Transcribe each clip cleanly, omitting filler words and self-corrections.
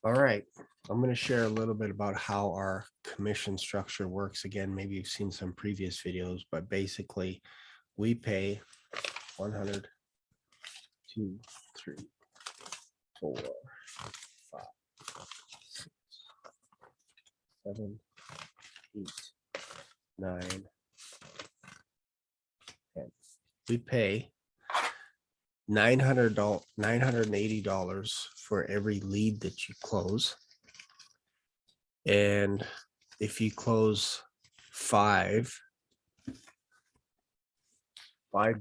All right. I'm going to share a little bit about how our commission structure works. Again, maybe you've seen some previous videos, but basically we pay 100, 2, 3, 4, 5, 6, 7, 8, 9, 10. We pay $980 for every lead that you close. And if you close five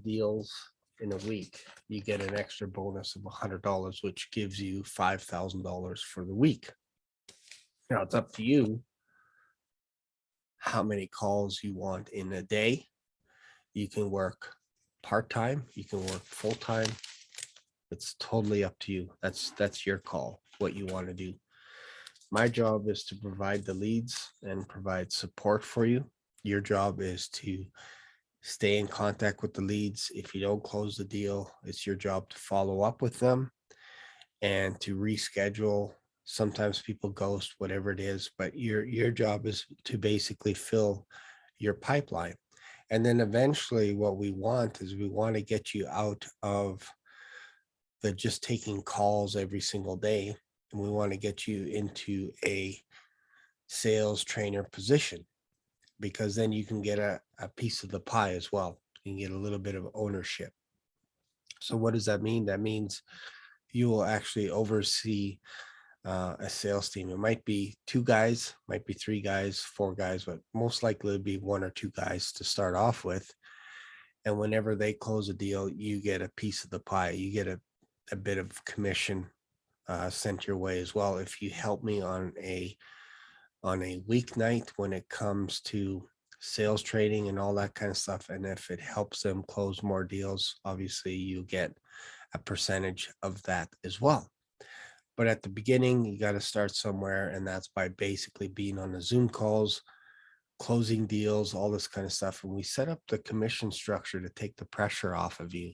deals in a week, you get an extra bonus of $100, which gives you $5,000 for the week. Now it's up to you how many calls you want in a day. You can work part-time, you can work full-time. It's totally up to you. That's your call, what you want to do. My job is to provide the leads and provide support for you. Your job is to stay in contact with the leads. If you don't close the deal, it's your job to follow up with them and to reschedule. Sometimes people ghost, whatever it is, but your job is to basically fill your pipeline. And then eventually what we want is we want to get you out of the just taking calls every single day. And we want to get you into a sales trainer position, because then you can get a piece of the pie as well. You can get a little bit of ownership. So what does that mean? That means you will actually oversee a sales team. It might be 2 guys, might be 3 guys, 4 guys, but most likely it'll be 1 or 2 guys to start off with. And whenever they close a deal, you get a piece of the pie. You get a bit of commission sent your way as well. If you help me on a weeknight when it comes to sales trading and all that kind of stuff, and if it helps them close more deals, obviously you get a percentage of that as well. But at the beginning, you got to start somewhere, and that's by basically being on the Zoom calls, closing deals, all this kind of stuff. And we set up the commission structure to take the pressure off of you,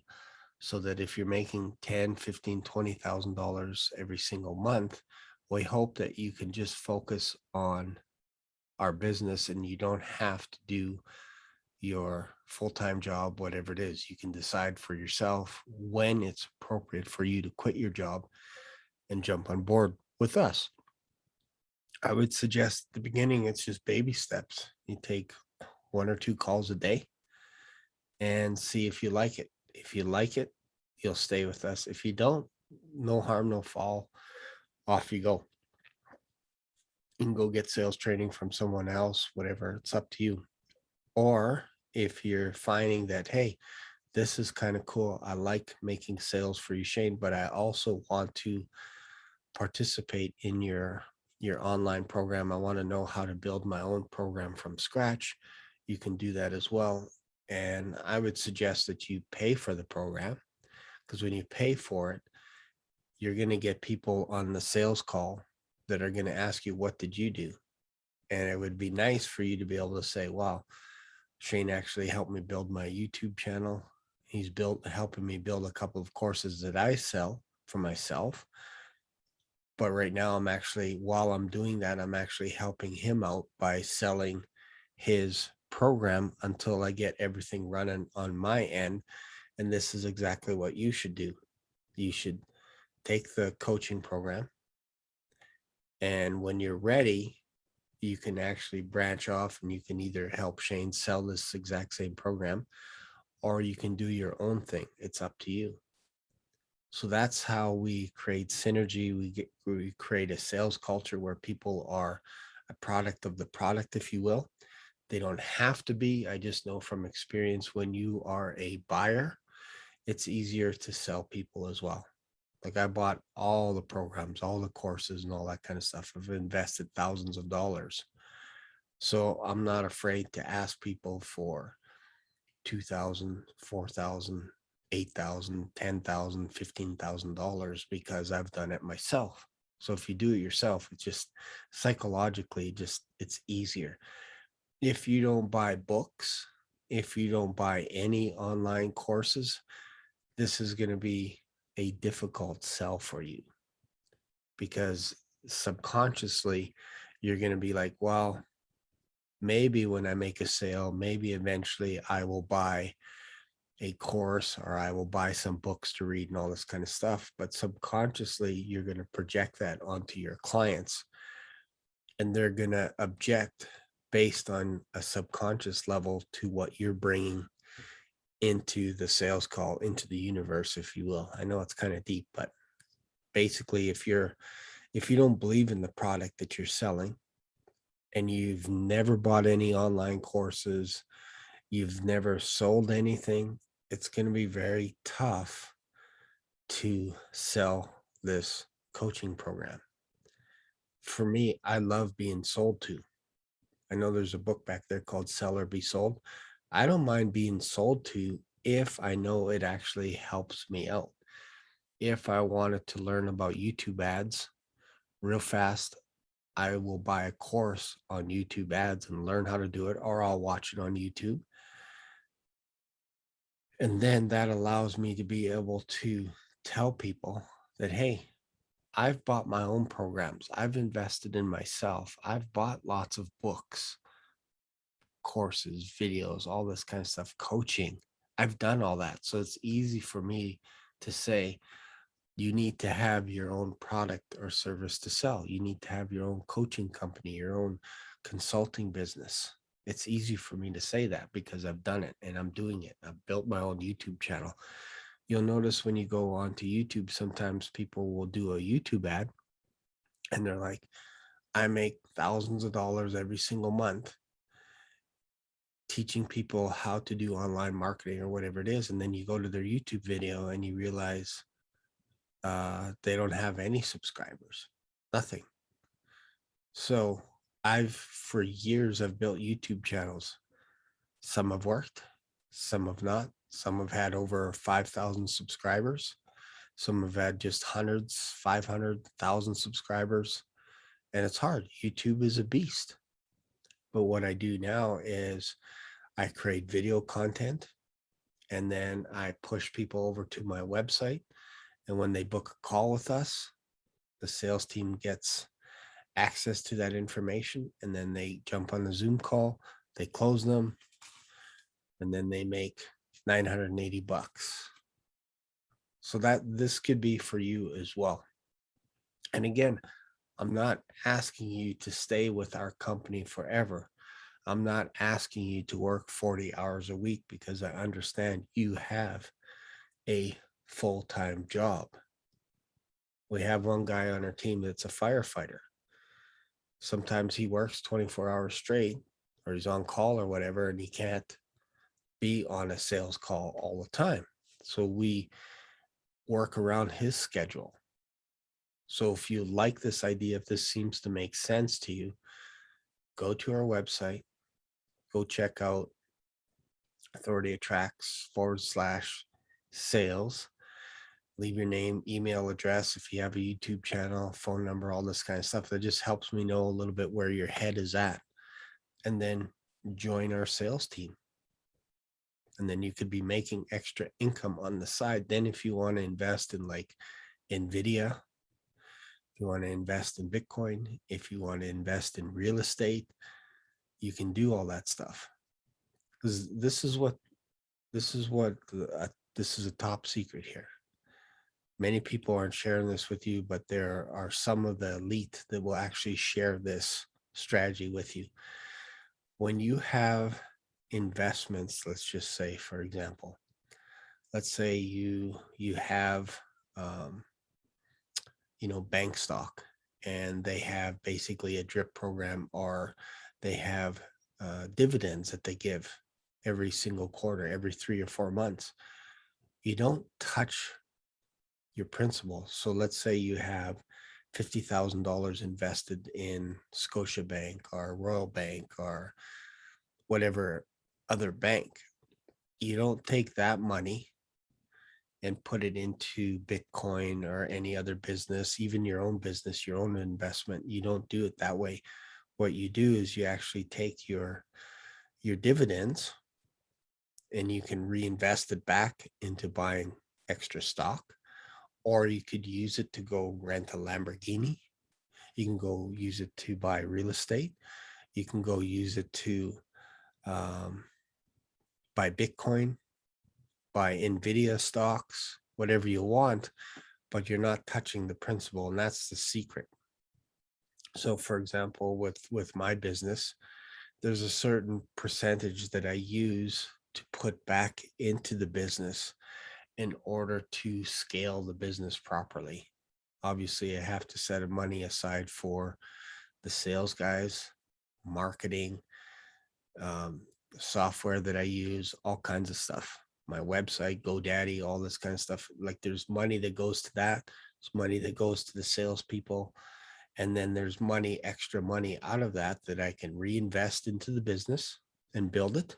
so that if you're making 10, 15, $20,000 every single month, we hope that you can just focus on our business and you don't have to do your full-time job, whatever it is. You can decide for yourself when it's appropriate for you to quit your job and jump on board with us. I would suggest at the beginning, it's just baby steps. You take 1 or 2 calls a day and see if you like it. If you like it, you'll stay with us. If you don't, no harm, no foul. Off you go. You can go get sales training from someone else, whatever. It's up to you. Or if you're finding that, hey, this is kind of cool. I like making sales for you, Shane, but I also want to participate in your online program. I want to know how to build my own program from scratch. You can do that as well. And I would suggest that you pay for the program, because when you pay for it, you're going to get people on the sales call that are going to ask you, what did you do? And it would be nice for you to be able to say, wow, Shane actually helped me build my YouTube channel. He's helping me build a couple of courses that I sell for myself. But right now while I'm doing that, I'm actually helping him out by selling his program until I get everything running on my end. And this is exactly what you should do. You should take the coaching program, and when you're ready, you can actually branch off and you can either help Shane sell this exact same program, or you can do your own thing. It's up to you. So that's how we create synergy. We create a sales culture where people are a product of the product, if you will. They don't have to be. I just know from experience, when you are a buyer, it's easier to sell people as well. Like, I bought all the programs, all the courses and all that kind of stuff. I've invested thousands of dollars. So I'm not afraid to ask people for 2,000, 4,000, 8,000, 10,000, $15,000, because I've done it myself. So if you do it yourself, it's just psychologically, it's easier. If you don't buy books, if you don't buy any online courses, this is going to be a difficult sell for you, because subconsciously you're going to be like, well, maybe when I make a sale, maybe eventually I will buy a course or I will buy some books to read and all this kind of stuff. But subconsciously, you're going to project that onto your clients, and they're going to object based on a subconscious level to what you're bringing into the sales call, into the universe, if you will. I know it's kind of deep, but basically, if you don't believe in the product that you're selling and you've never bought any online courses, you've never sold anything, it's going to be very tough to sell this coaching program. For me, I love being sold to. I know there's a book back there called Sell or Be Sold. I don't mind being sold to if I know it actually helps me out. If I wanted to learn about YouTube ads real fast, I will buy a course on YouTube ads and learn how to do it, or I'll watch it on YouTube. And then that allows me to be able to tell people that, hey, I've bought my own programs. I've invested in myself. I've bought lots of books, courses, videos, all this kind of stuff, coaching. I've done all that. So it's easy for me to say, you need to have your own product or service to sell. You need to have your own coaching company, your own consulting business. It's easy for me to say that because I've done it and I'm doing it. I've built my own YouTube channel. You'll notice when you go onto YouTube, sometimes people will do a YouTube ad and they're like, I make thousands of dollars every single month teaching people how to do online marketing or whatever it is. And then you go to their YouTube video and you realize they don't have any subscribers, nothing. So for years, I've built YouTube channels. Some have worked, some have not. Some have had over 5,000 subscribers. Some have had just hundreds, 500,000 subscribers. And it's hard. YouTube is a beast. But what I do now is I create video content and then I push people over to my website. And when they book a call with us, the sales team gets access to that information and then they jump on the Zoom call, they close them, and then they make $980. So that this could be for you as well. And again, I'm not asking you to stay with our company forever. I'm not asking you to work 40 hours a week because I understand you have a full-time job. We have one guy on our team that's a firefighter. Sometimes he works 24 hours straight or he's on call or whatever, and he can't be on a sales call all the time. So we work around his schedule. So if you like this idea, if this seems to make sense to you, go to our website, go check out Authority Attracts /sales. Leave your name, email address, if you have a YouTube channel, phone number, all this kind of stuff. That just helps me know a little bit where your head is at. And then join our sales team. And then you could be making extra income on the side. Then if you want to invest in like NVIDIA, if you want to invest in Bitcoin, if you want to invest in real estate, you can do all that stuff. Because this is a top secret here. Many people aren't sharing this with you, but there are some of the elite that will actually share this strategy with you. When you have investments, let's just say, for example, let's say you have bank stock, and they have basically a drip program, or they have dividends that they give every single quarter, every 3 or 4 months. You don't touch your principal. So let's say you have $50,000 invested in Scotiabank or Royal Bank or whatever other bank. You don't take that money and put it into Bitcoin or any other business, even your own business, your own investment. You don't do it that way. What you do is you actually take your dividends and you can reinvest it back into buying extra stock, or you could use it to go rent a Lamborghini. You can go use it to buy real estate. You can go use it to um, buy Bitcoin, buy NVIDIA stocks, whatever you want, but you're not touching the principal. And that's the secret. So for example, with my business, there's a certain percentage that I use to put back into the business in order to scale the business properly. Obviously, I have to set money aside for the sales guys, marketing, software that I use, all kinds of stuff. My website, GoDaddy, all this kind of stuff. Like there's money that goes to that. There's money that goes to the salespeople. And then there's money, extra money out of that that I can reinvest into the business and build it.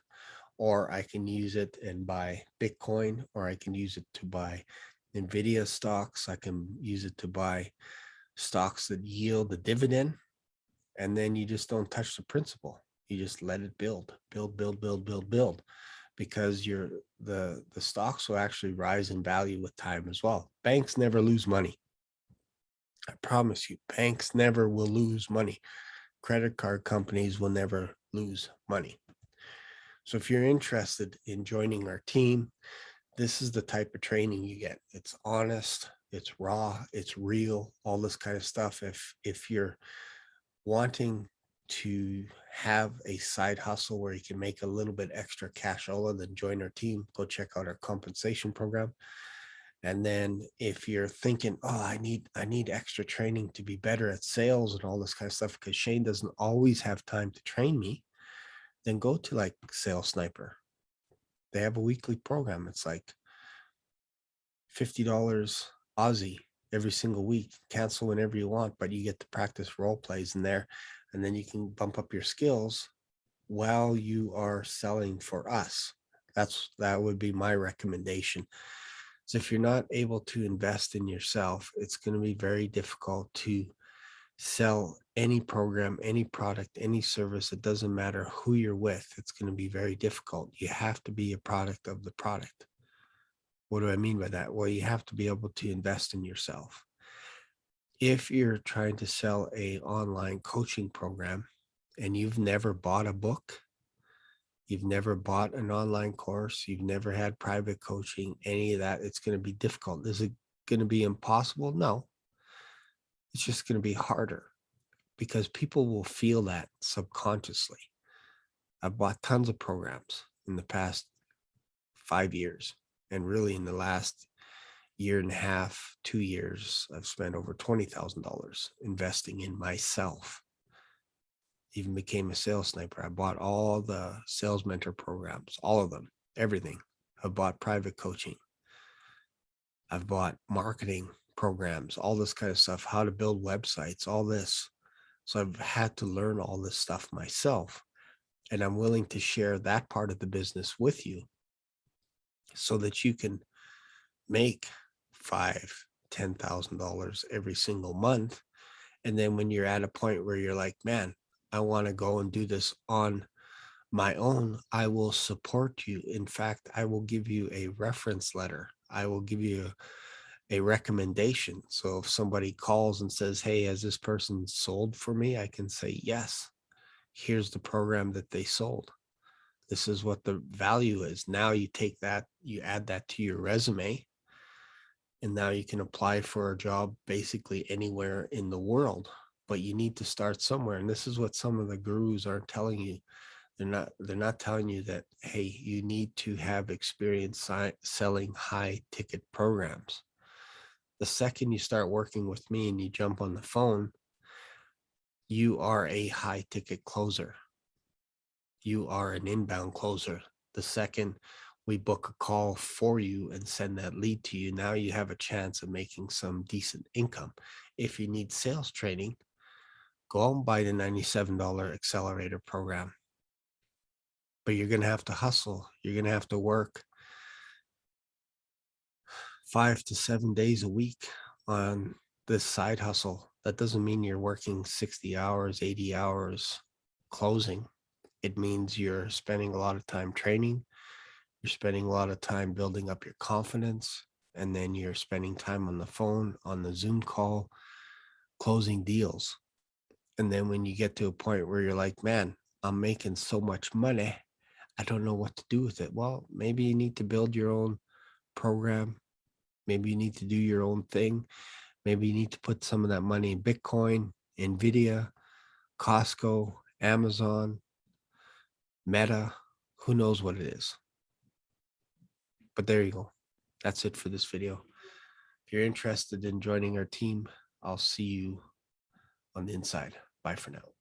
Or I can use it and buy Bitcoin, or I can use it to buy NVIDIA stocks. I can use it to buy stocks that yield a dividend. And then you just don't touch the principal. You just let it build, build, build, build, build, build, because the stocks will actually rise in value with time as well. Banks never lose money. I promise you, banks never will lose money. Credit card companies will never lose money. So if you're interested in joining our team, this is the type of training you get. It's honest, it's raw, it's real, all this kind of stuff. If you're wanting to have a side hustle where you can make a little bit extra cashola, then join our team. Go check out our compensation program. And then if you're thinking, oh, I need extra training to be better at sales and all this kind of stuff, because Shane doesn't always have time to train me, then go to like Sales Sniper. They have a weekly program. It's like $50 Aussie every single week. Cancel whenever you want, but you get to practice role plays in there. And then you can bump up your skills while you are selling for us. That would be my recommendation. So if you're not able to invest in yourself, it's going to be very difficult to sell any program, any product, any service. It doesn't matter who you're with. It's going to be very difficult. You have to be a product of the product. What do I mean by that? Well, you have to be able to invest in yourself. If you're trying to sell a online coaching program and you've never bought a book, you've never bought an online course, you've never had private coaching, any of that, it's going to be difficult. Is it going to be impossible? No. It's just going to be harder because people will feel that subconsciously. I've bought tons of programs in the past 5 years, and really in the last year and a half, 2 years, I've spent over $20,000 investing in myself. Even became a sales sniper. I bought all the sales mentor programs, all of them, everything. I've bought private coaching. I've bought marketing programs, all this kind of stuff, how to build websites, all this. So I've had to learn all this stuff myself. And I'm willing to share that part of the business with you so that you can make $5,000, $10,000 every single month. And then when you're at a point where you're like, man, I want to go and do this on my own, I will support you. In fact, I will give you a reference letter. I will give you a recommendation. So if somebody calls and says, hey, has this person sold for me? I can say, yes, here's the program that they sold. This is what the value is. Now you take that, you add that to your resume, and now you can apply for a job basically anywhere in the world. But you need to start somewhere. And this is what some of the gurus aren't telling you. They're not telling you that, hey, you need to have experience selling high ticket programs. The second you start working with me and you jump on the phone, you are a high ticket closer. You are an inbound closer. The second we book a call for you and send that lead to you, now you have a chance of making some decent income. If you need sales training, go out and buy the $97 accelerator program. But you're going to have to hustle. You're going to have to work 5 to 7 days a week on this side hustle. That doesn't mean you're working 60 hours, 80 hours closing. It means you're spending a lot of time training. You're spending a lot of time building up your confidence. And then you're spending time on the phone, on the Zoom call, closing deals. And then when you get to a point where you're like, man, I'm making so much money, I don't know what to do with it. Well, maybe you need to build your own program. Maybe you need to do your own thing. Maybe you need to put some of that money in Bitcoin, Nvidia, Costco, Amazon, Meta. Who knows what it is? But there you go. That's it for this video. If you're interested in joining our team, I'll see you on the inside. Bye for now.